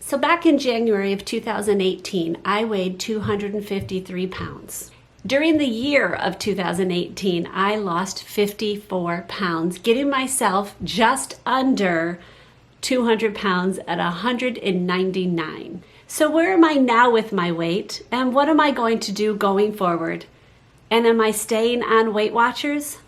So back in January of 2018, I weighed 253 pounds. During the year of 2018, I lost 54 pounds, getting myself just under 200 pounds at 199. So where am I now with my weight, and what am I going to do going forward? And am I staying on Weight Watchers?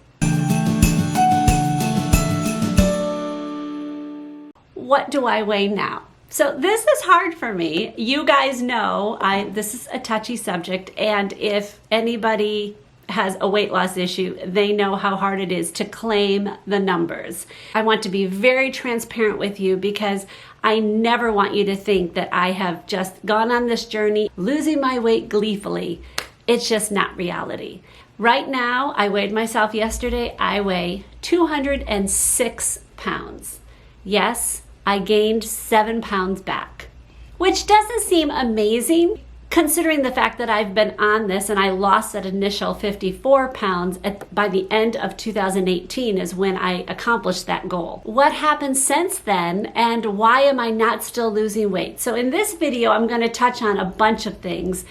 What do I weigh now? So this is hard for me. You guys know this is a touchy subject, and if anybody has a weight loss issue, they know how hard it is to claim the numbers. I want to be very transparent with you because I never want you to think that I have just gone on this journey losing my weight gleefully. It's just not reality. Right now, I weighed myself yesterday. I weigh 206 pounds. Yes, I gained 7 pounds back, which doesn't seem amazing considering the fact that I've been on this and I lost that initial 54 pounds by the end of 2018 is when I accomplished that goal. What happened since then, and why am I not still losing weight? So in this video, I'm going to touch on a bunch of things.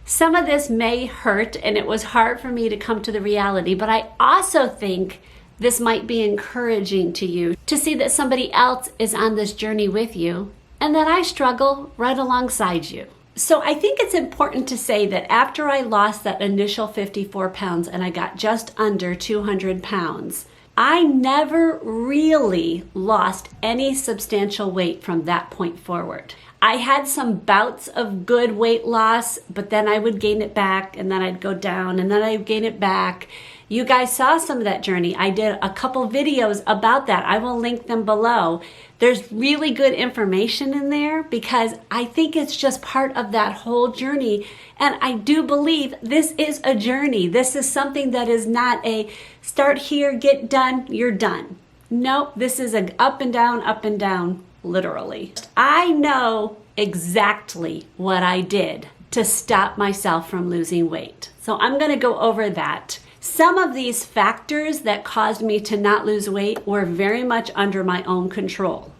Some of this may hurt, and it was hard for me to come to the reality, but I also think this might be encouraging to you to see that somebody else is on this journey with you and that I struggle right alongside you. So I think it's important to say that after I lost that initial 54 pounds and I got just under 200 pounds, I never really lost any substantial weight from that point forward. I had some bouts of good weight loss, but then I would gain it back and then I'd go down and then I'd gain it back. You guys saw some of that journey. I did a couple videos about that. I will link them below. There's really good information in there because I think it's just part of that whole journey. And I do believe this is a journey. This is something that is not a start here, get done, you're done. Nope, this is an up and down, literally. I know exactly what I did to stop myself from losing weight. So I'm going to go over that. Some of these factors that caused me to not lose weight were very much under my own control.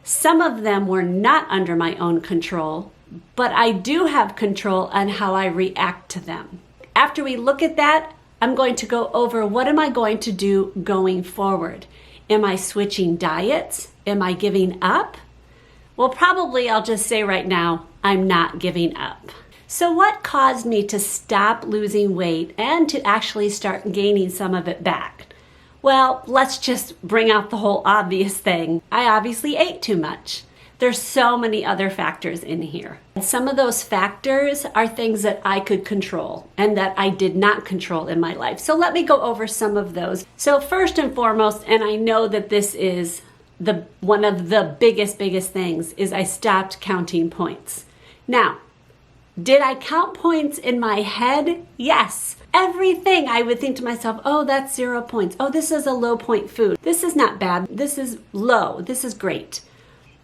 Some of them were not under my own control, but I do have control on how I react to them. After we look at that, I'm going to go over what am I going to do going forward. Am I switching diets? Am I giving up? Well, probably I'll just say right now, I'm not giving up. So what caused me to stop losing weight and to actually start gaining some of it back? Well, let's just bring out the whole obvious thing. I obviously ate too much. There's so many other factors in here. And some of those factors are things that I could control and that I did not control in my life. So let me go over some of those. So first and foremost, and I know that this is one of the biggest things, is I stopped counting points. Now, did I count points in my head? Yes. Everything I would think to myself, oh, that's 0 points. Oh, this is a low point food. This is not bad. This is low. This is great.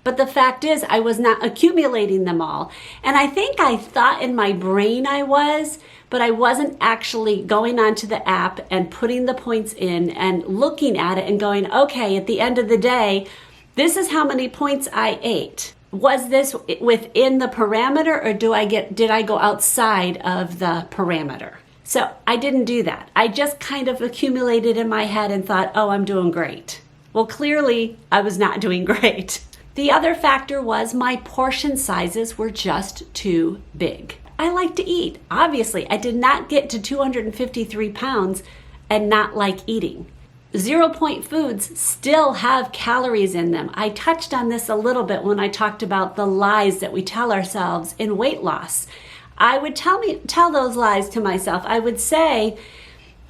But the fact is, I was not accumulating them all. And I think I thought in my brain I was, but I wasn't actually going onto the app and putting the points in and looking at it and going, okay, at the end of the day, this is how many points I ate. Was this within the parameter, or did I go outside of the parameter? So I didn't do that. I just kind of accumulated in my head and thought, oh, I'm doing great. Well, clearly I was not doing great. The other factor was my portion sizes were just too big. I like to eat. Obviously, I did not get to 253 pounds and not like eating. 0 point foods still have calories in them. I touched on this a little bit when I talked about the lies that we tell ourselves in weight loss. I would tell those lies to myself. I would say,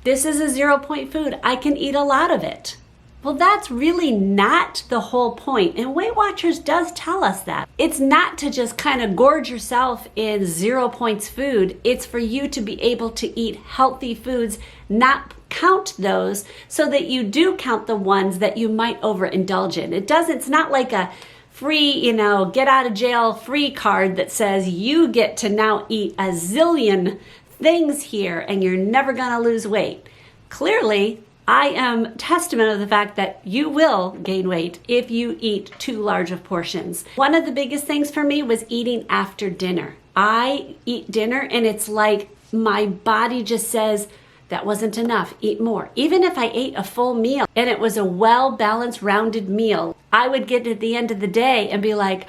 this is a 0 point food. I can eat a lot of it. Well, that's really not the whole point. And Weight Watchers does tell us that. It's not to just kind of gorge yourself in 0 points food. It's for you to be able to eat healthy foods, not count those, so that you do count the ones that you might overindulge in. It's not like a free, get out of jail free card that says you get to now eat a zillion things here and you're never gonna lose weight. Clearly, I am testament of the fact that you will gain weight if you eat too large of portions. One of the biggest things for me was eating after dinner. I eat dinner and it's like my body just says, that wasn't enough, eat more. Even if I ate a full meal and it was a well-balanced, rounded meal, I would get at the end of the day and be like,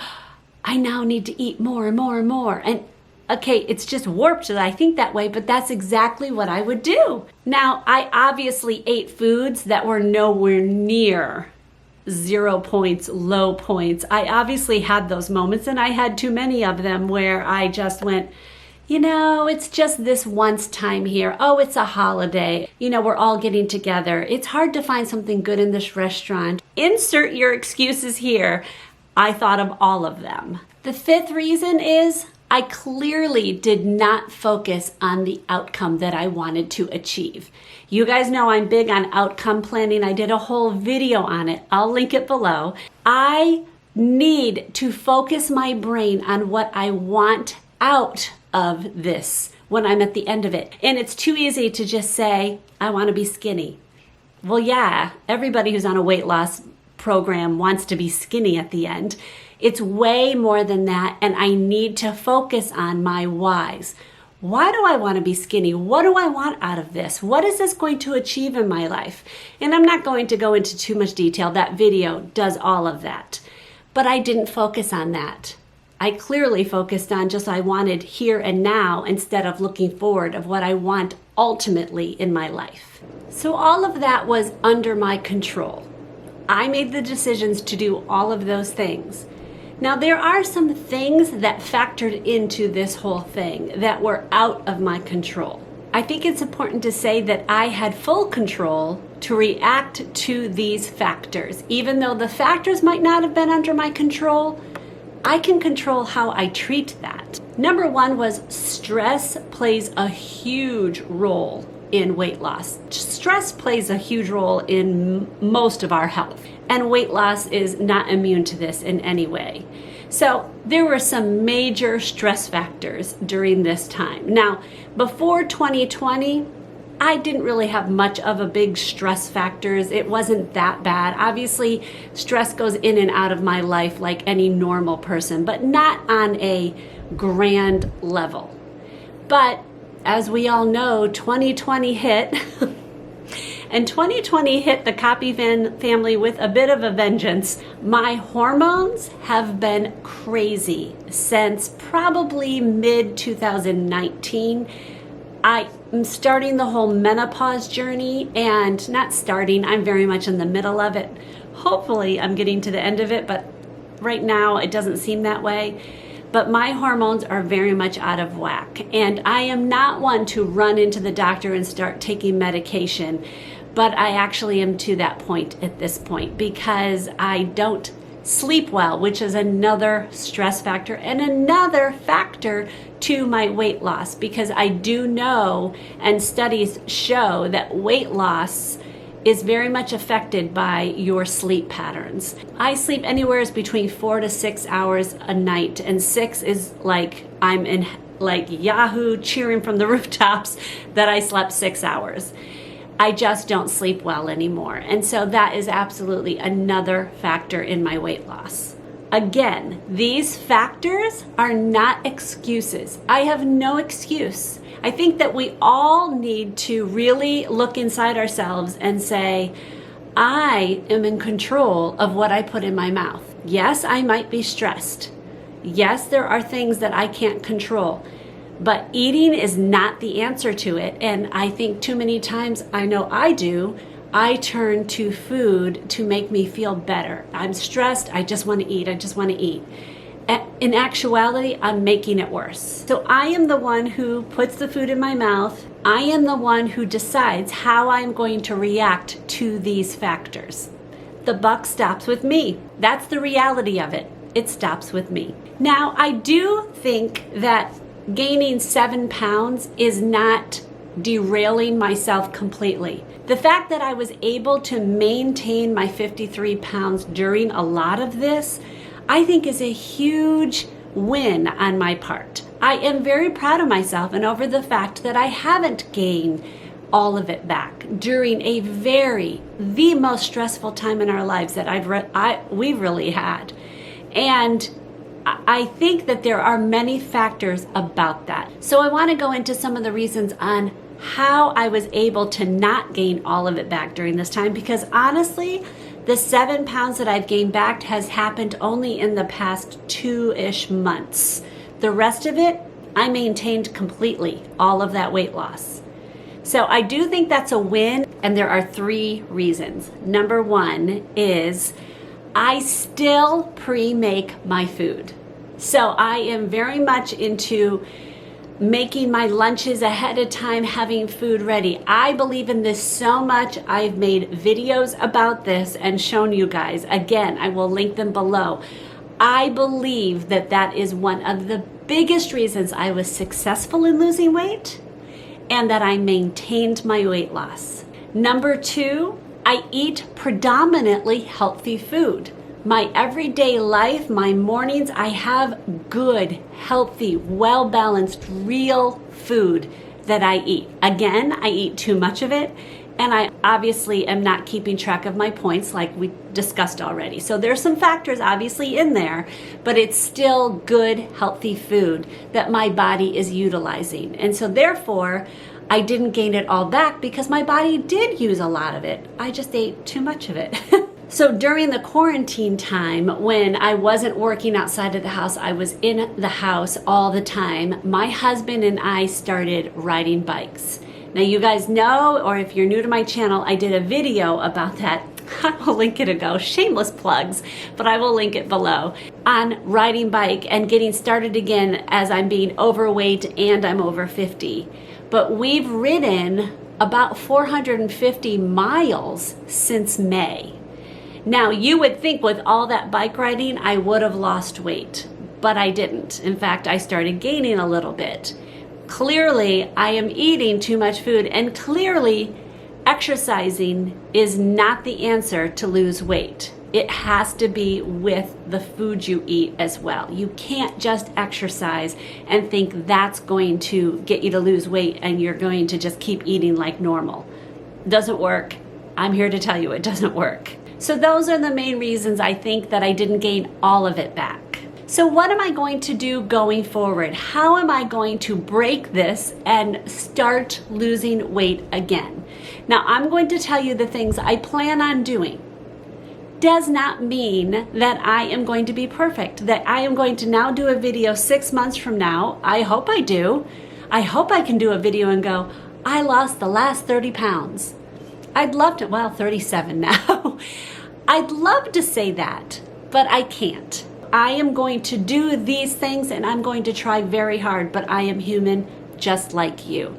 I now need to eat more and more and more. And okay, it's just warped that I think that way, but that's exactly what I would do. Now, I obviously ate foods that were nowhere near 0 points, low points. I obviously had those moments, and I had too many of them where I just went, it's just this once time here. Oh, it's a holiday. We're all getting together. It's hard to find something good in this restaurant. Insert your excuses here. I thought of all of them. The fifth reason is I clearly did not focus on the outcome that I wanted to achieve. You guys know I'm big on outcome planning. I did a whole video on it. I'll link it below. I need to focus my brain on what I want out of this when I'm at the end of it. And it's too easy to just say, I want to be skinny. Well, yeah, everybody who's on a weight loss program wants to be skinny at the end. It's way more than that, and I need to focus on my whys. Why do I want to be skinny? What do I want out of this? What is this going to achieve in my life? And I'm not going to go into too much detail. That video does all of that. But I didn't focus on that. I clearly focused on just I wanted here and now instead of looking forward of what I want ultimately in my life. So all of that was under my control. I made the decisions to do all of those things. Now, there are some things that factored into this whole thing that were out of my control. I think it's important to say that I had full control to react to these factors. Even though the factors might not have been under my control, I can control how I treat that. Number one was stress plays a huge role in weight loss. Stress plays a huge role in most of our health, and weight loss is not immune to this in any way. So there were some major stress factors during this time. Now, before 2020, I didn't really have much of a big stress factors. It wasn't that bad. Obviously, stress goes in and out of my life like any normal person, but not on a grand level. But as we all know, 2020 hit, and 2020 hit the Copy family with a bit of a vengeance. My hormones have been crazy since probably mid-2019. I am starting the whole menopause journey, and not starting, I'm very much in the middle of it. Hopefully I'm getting to the end of it, but right now it doesn't seem that way. But my hormones are very much out of whack. And I am not one to run into the doctor and start taking medication, but I actually am to that point at this point because I don't sleep well, which is another stress factor and another factor to my weight loss, because I do know, and studies show, that weight loss is very much affected by your sleep patterns. I sleep anywhere between 4 to 6 hours a night, and 6 is like I'm in like Yahoo cheering from the rooftops that I slept 6 hours. I just don't sleep well anymore. And so that is absolutely another factor in my weight loss. Again, these factors are not excuses. I have no excuse. I think that we all need to really look inside ourselves and say, I am in control of what I put in my mouth. Yes, I might be stressed. Yes, there are things that I can't control. But eating is not the answer to it. And I think too many times, I know I do, I turn to food to make me feel better. I'm stressed. I just want to eat. I just want to eat. In actuality, I'm making it worse. So I am the one who puts the food in my mouth. I am the one who decides how I'm going to react to these factors. The buck stops with me. That's the reality of it. It stops with me. Now, I do think that gaining 7 pounds is not derailing myself completely. The fact that I was able to maintain my 53 pounds during a lot of this, I think is a huge win on my part. I am very proud of myself and over the fact that I haven't gained all of it back during the most stressful time in our lives that we've really had. And I think that there are many factors about that. So I want to go into some of the reasons on how I was able to not gain all of it back during this time, because honestly, the 7 pounds that I've gained back has happened only in the past 2-ish months. The rest of it, I maintained completely, all of that weight loss. So I do think that's a win, and there are 3 reasons. Number 1 is I still pre-make my food. So I am very much into making my lunches ahead of time, having food ready. I believe in this so much. I've made videos about this and shown you guys. Again, I will link them below. I believe that that is one of the biggest reasons I was successful in losing weight and that I maintained my weight loss. Number 2, I eat predominantly healthy food. My everyday life, my mornings, I have good, healthy, well-balanced, real food that I eat. Again, I eat too much of it, and I obviously am not keeping track of my points like we discussed already. So there's some factors obviously in there, but it's still good, healthy food that my body is utilizing. And so therefore, I didn't gain it all back because my body did use a lot of it. I just ate too much of it. So during the quarantine time, when I wasn't working outside of the house, I was in the house all the time, my husband and I started riding bikes. Now you guys know, or if you're new to my channel, I did a video about that. I will link it ago, shameless plugs, but I will link it below, on riding bike and getting started again as I'm being overweight and I'm over 50. But we've ridden about 450 miles since May. Now, you would think with all that bike riding, I would have lost weight, but I didn't. In fact, I started gaining a little bit. Clearly, I am eating too much food, and clearly, exercising is not the answer to lose weight. It has to be with the food you eat as well. You can't just exercise and think that's going to get you to lose weight and you're going to just keep eating like normal. Doesn't work. I'm here to tell you it doesn't work. So those are the main reasons I think that I didn't gain all of it back. So what am I going to do going forward? How am I going to break this and start losing weight again? Now, I'm going to tell you the things I plan on doing. Does not mean that I am going to be perfect, that I am going to now do a video 6 months from now. I hope I do. I hope I can do a video and go, I lost the last 30 pounds. I'd love to, well, 37 now. I'd love to say that, but I can't. I am going to do these things and I'm going to try very hard, but I am human just like you.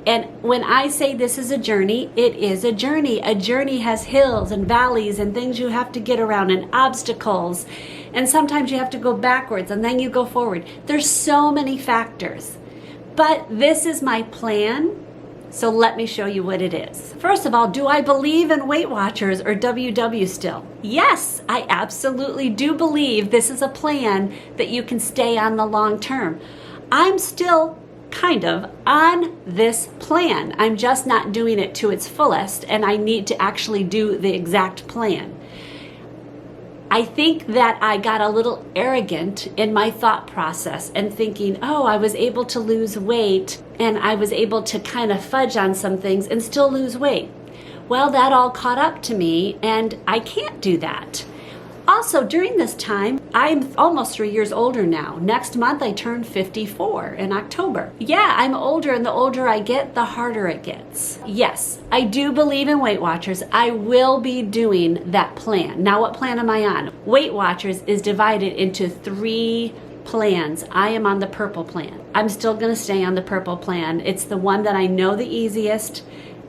And when I say this is a journey, it is a journey. A journey has hills and valleys and things you have to get around and obstacles. And sometimes you have to go backwards and then you go forward. There's so many factors. But this is my plan. So let me show you what it is. First of all, do I believe in Weight Watchers or WW still? Yes, I absolutely do believe this is a plan that you can stay on the long term. I'm still kind of on this plan. I'm just not doing it to its fullest, and I need to actually do the exact plan. I think that I got a little arrogant in my thought process and thinking, oh, I was able to lose weight and I was able to kind of fudge on some things and still lose weight. Well, that all caught up to me and I can't do that. Also, during this time, I'm almost 3 years older now. Next month, I turn 54 in October. Yeah, I'm older, and the older I get, the harder it gets. Yes, I do believe in Weight Watchers. I will be doing that plan. Now, what plan am I on? Weight Watchers is divided into 3 plans. I am on the purple plan. I'm still going to stay on the purple plan. It's the one that I know the easiest,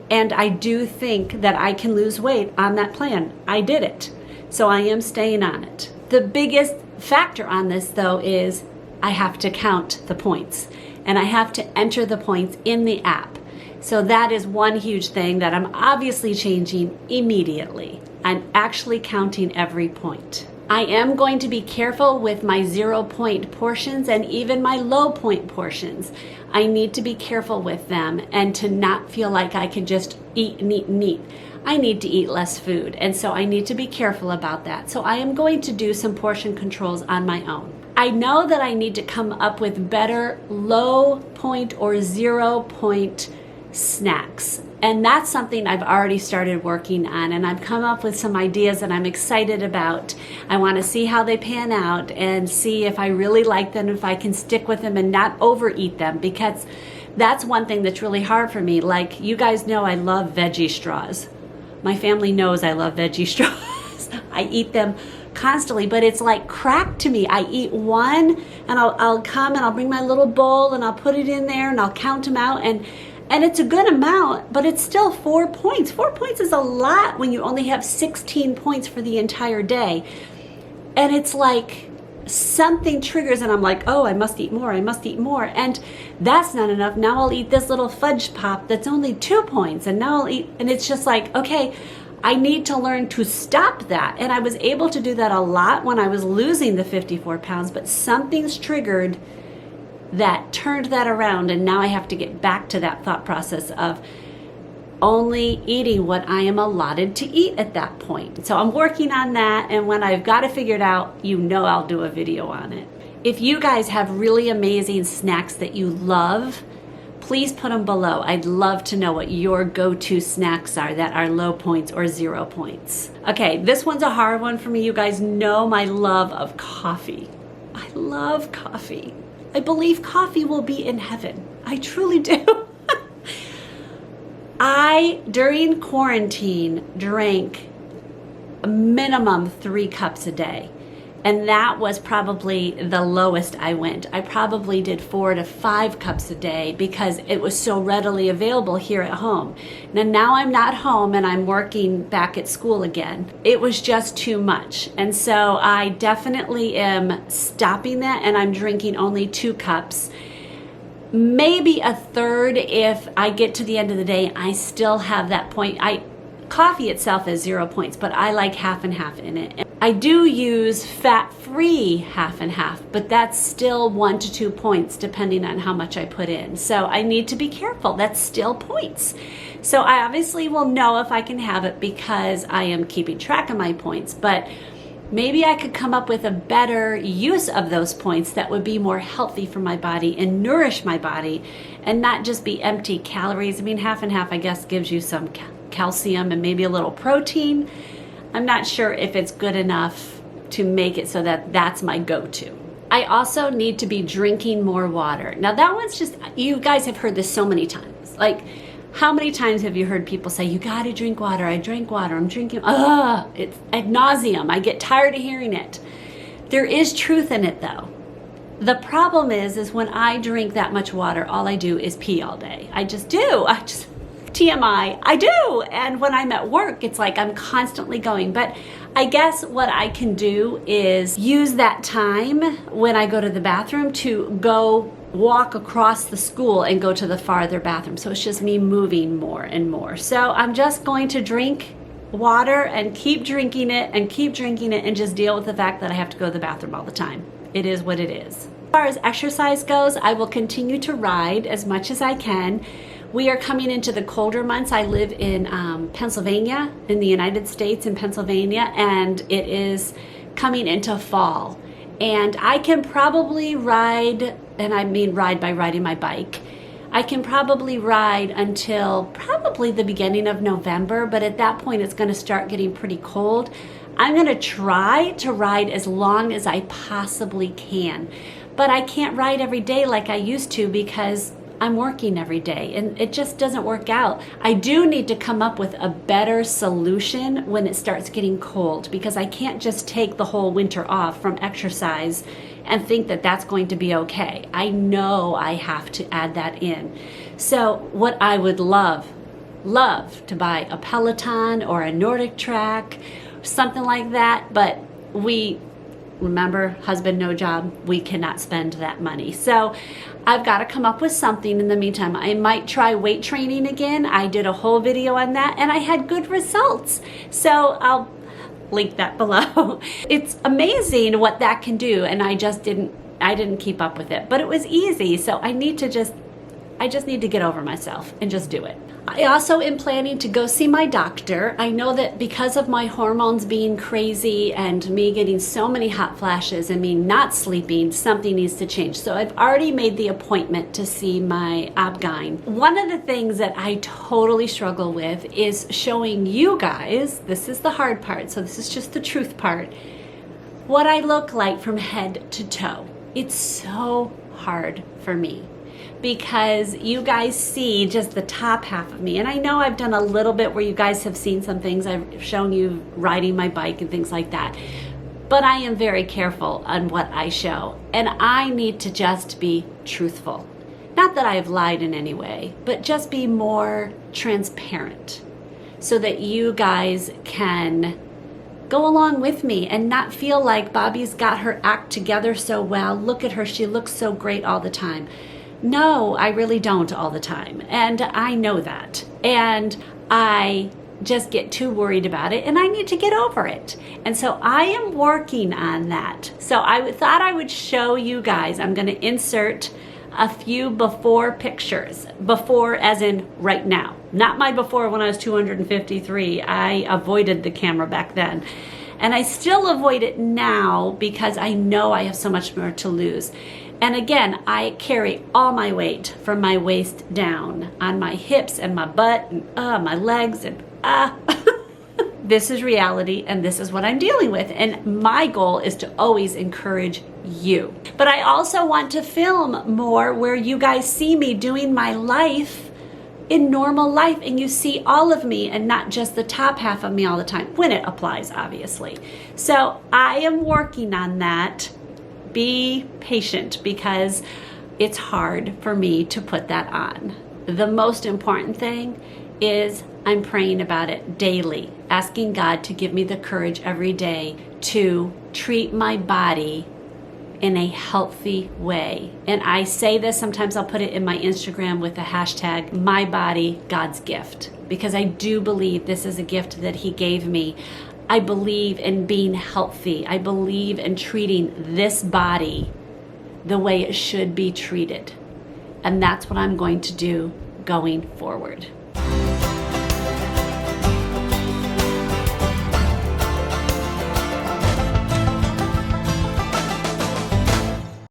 and I do think that I can lose weight on that plan. I did it. So I am staying on it. The biggest factor on this, though, is I have to count the points and I have to enter the points in the app. So that is one huge thing that I'm obviously changing immediately. I'm actually counting every point. I am going to be careful with my 0-point portions and even my low point portions. I need to be careful with them and to not feel like I can just eat and eat and eat. I need to eat less food, and so I need to be careful about that. So I am going to do some portion controls on my own. I know that I need to come up with better low point or 0-point snacks. And that's something I've already started working on, and I've come up with some ideas that I'm excited about. I want to see how they pan out and see if I really like them, if I can stick with them and not overeat them, because that's one thing that's really hard for me. Like, you guys know I love veggie straws. My family knows I love veggie straws. I eat them constantly, but it's like crack to me. I eat one and I'll come and I'll bring my little bowl and I'll put it in there and I'll count them out, and it's a good amount, but it's still 4 points. 4 points is a lot when you only have 16 points for the entire day. And it's like something triggers and I'm like, oh, I must eat more, I must eat more. And that's not enough. Now I'll eat this little fudge pop that's only 2 points. And now I'll eat, and it's just like, okay, I need to learn to stop that. And I was able to do that a lot when I was losing the 54 pounds, but something's triggered that turned that around, and now I have to get back to that thought process of only eating what I am allotted to eat at that point. So I'm working on that, and when I've got it figured out, you know I'll do a video on it. If you guys have really amazing snacks that you love, please put them below. I'd love to know what your go-to snacks are that are low points or 0 points. Okay, this one's a hard one for me. You guys know my love of coffee. I love coffee. I believe coffee will be in heaven. I truly do. I, during quarantine, drank a minimum 3 cups a day. And that was probably the lowest I went. I probably did 4 to 5 cups a day because it was so readily available here at home. Now I'm not home and I'm working back at school again. It was just too much. And so I definitely am stopping that, and I'm drinking only 2 cups. Maybe a third if I get to the end of the day, I still have that point. Coffee itself is 0 points, but I like half and half in it. I do use fat-free half and half, but that's still 1 to 2 points depending on how much I put in. So I need to be careful. That's still points. So I obviously will know if I can have it because I am keeping track of my points, but maybe I could come up with a better use of those points that would be more healthy for my body and nourish my body and not just be empty calories. I mean, half and half, I guess, gives you some calcium and maybe a little protein. I'm not sure if it's good enough to make it so that that's my go-to. I also need to be drinking more water. Now that one's just, you guys have heard this so many times. Like, how many times have you heard people say, you gotta drink water, I drink water, I'm drinking, it's ad nauseum. I get tired of hearing it. There is truth in it though. The problem is when I drink that much water, all I do is pee all day. I just do. TMI, I do. And when I'm at work, it's like I'm constantly going. But I guess what I can do is use that time when I go to the bathroom to go walk across the school and go to the farther bathroom. So it's just me moving more and more. So I'm just going to drink water and keep drinking it and just deal with the fact that I have to go to the bathroom all the time. It is what it is. As far as exercise goes, I will continue to ride as much as I can. We are coming into the colder months. I live in Pennsylvania, in the United States, in Pennsylvania, and it is coming into fall. And I can probably ride, and I mean ride by riding my bike, I can probably ride until probably the beginning of November, but at that point it's going to start getting pretty cold. I'm going to try to ride as long as I possibly can, but I can't ride every day like I used to because I'm working every day and it just doesn't work out. I do need to come up with a better solution when it starts getting cold because I can't just take the whole winter off from exercise and think that that's going to be okay. I know I have to add that in. So what I would love to buy a Peloton or a Nordic Track, something like that, but remember, husband, no job, we cannot spend that money. So I've got to come up with something in the meantime. I might try weight training again. I did a whole video on that and I had good results. So link that below. It's amazing what that can do, and I didn't keep up with it, but it was easy. So I just need to get over myself and just do it. I also am planning to go see my doctor. I know that because of my hormones being crazy and me getting so many hot flashes and me not sleeping, something needs to change. So I've already made the appointment to see my OB-GYN. One of the things that I totally struggle with is showing you guys, this is the hard part, so this is just the truth part, what I look like from head to toe. It's so hard for me, because you guys see just the top half of me. And I know I've done a little bit where you guys have seen some things. I've shown you riding my bike and things like that. But I am very careful on what I show. And I need to just be truthful. Not that I've lied in any way, but just be more transparent so that you guys can go along with me and not feel like Bobby's got her act together so well. Look at her, she looks so great all the time. No, I really don't all the time. And I know that. And I just get too worried about it, and I need to get over it. And so I am working on that. So I thought I would show you guys. I'm going to insert a few before pictures. Before as in right now. Not my before when I was 253. I avoided the camera back then. And I still avoid it now because I know I have so much more to lose. And again, I carry all my weight from my waist down on my hips and my butt and my legs and This is reality, and this is what I'm dealing with. And my goal is to always encourage you. But I also want to film more where you guys see me doing my life in normal life, and you see all of me and not just the top half of me all the time, when it applies, obviously. So I am working on that. Be patient, because it's hard for me to put that on. The most important thing is I'm praying about it daily, asking God to give me the courage every day to treat my body in a healthy way. And I say this, sometimes I'll put it in my Instagram with the hashtag, my body, God's gift, because I do believe this is a gift that He gave me. I believe in being healthy. I believe in treating this body the way it should be treated. And that's what I'm going to do going forward.